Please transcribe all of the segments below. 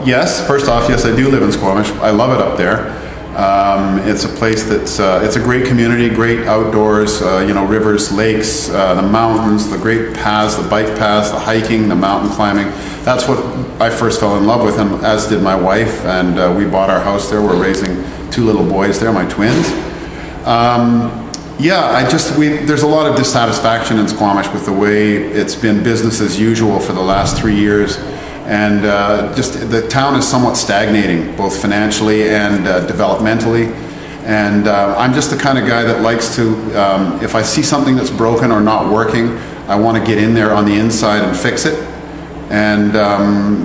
yes, first off, yes, I do live in Squamish. I love it up there. It's a place that's, it's a great community, great outdoors, you know, rivers, lakes, the mountains, the great paths, the bike paths, the hiking, the mountain climbing. That's what I first fell in love with, and as did my wife, and we bought our house there. We're raising 2 little boys there, my twins. Yeah, there's a lot of dissatisfaction in Squamish with the way it's been business as usual for the last 3 years. And just the town is somewhat stagnating, both financially and developmentally. And I'm just the kind of guy that likes to, if I see something that's broken or not working, I want to get in there on the inside and fix it. And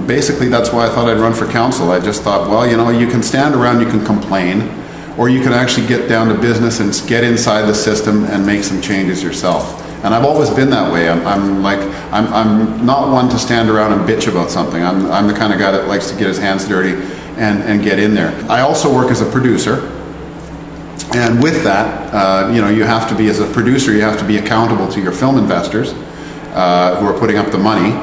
basically that's why I thought I'd run for council. I just thought, well, you know, you can stand around, you can complain, or you can actually get down to business and get inside the system and make some changes yourself. And I've always been that way. I'm not one to stand around and bitch about something. I'm the kind of guy that likes to get his hands dirty and get in there. I also work as a producer. And with that, you know, you have to be, as a producer, you have to be accountable to your film investors who are putting up the money,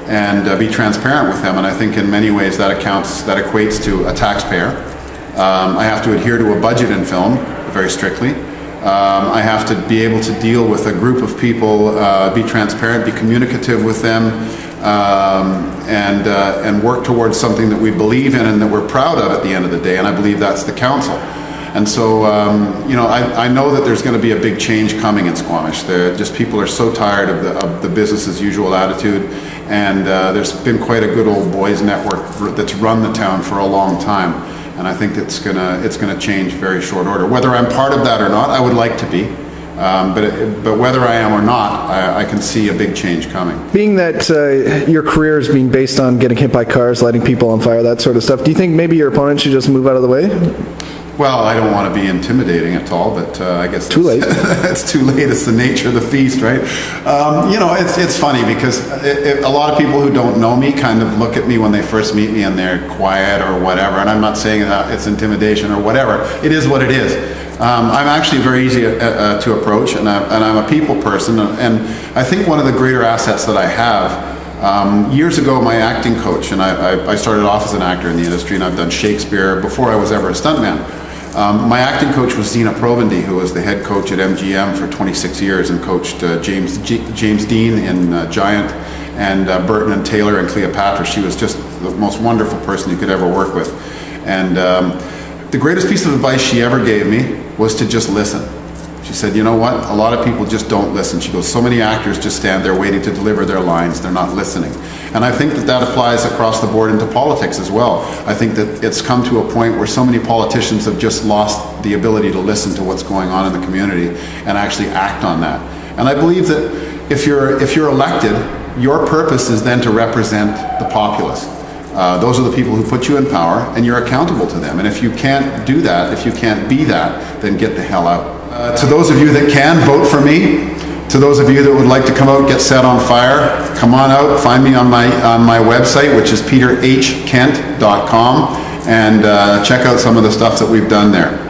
and be transparent with them. And I think in many ways that equates to a taxpayer. I have to adhere to a budget in film very strictly. I have to be able to deal with a group of people, be transparent, be communicative with them, and work towards something that we believe in and that we're proud of at the end of the day, and I believe that's the council. And so, you know, I know that there's going to be a big change coming in Squamish. People are so tired of the business as usual attitude, and there's been quite a good old boys network that's run the town for a long time. And I think it's gonna change very short order. Whether I'm part of that or not, I would like to be. But whether I am or not, I can see a big change coming. Being that your career is being based on getting hit by cars, lighting people on fire, that sort of stuff, do you think maybe your opponent should just move out of the way? Well, I don't want to be intimidating at all, but I guess too late. It's too late. It's the nature of the feast, right? You know, it's funny because a lot of people who don't know me kind of look at me when they first meet me and they're quiet or whatever. And I'm not saying that it's intimidation or whatever. It is what it is. I'm actually very easy to approach, and I'm a people person. And I think one of the greater assets that I have, years ago, my acting coach, and I started off as an actor in the industry, and I've done Shakespeare before I was ever a stuntman. My acting coach was Zina Provendy, who was the head coach at MGM for 26 years and coached James Dean in Giant, and Burton and Taylor and Cleopatra. She was just the most wonderful person you could ever work with. And the greatest piece of advice she ever gave me was to just listen. She said, you know what, a lot of people just don't listen. She goes, so many actors just stand there waiting to deliver their lines, they're not listening. And I think that applies across the board into politics as well. I think that it's come to a point where so many politicians have just lost the ability to listen to what's going on in the community and actually act on that. And I believe that if you're elected, your purpose is then to represent the populace. Those are the people who put you in power, and you're accountable to them. And if you can't do that, if you can't be that, then get the hell out. To those of you that can, vote for me. To those of you that would like to come out, get set on fire, come on out, find me on my website, which is peterhkent.com, and check out some of the stuff that we've done there.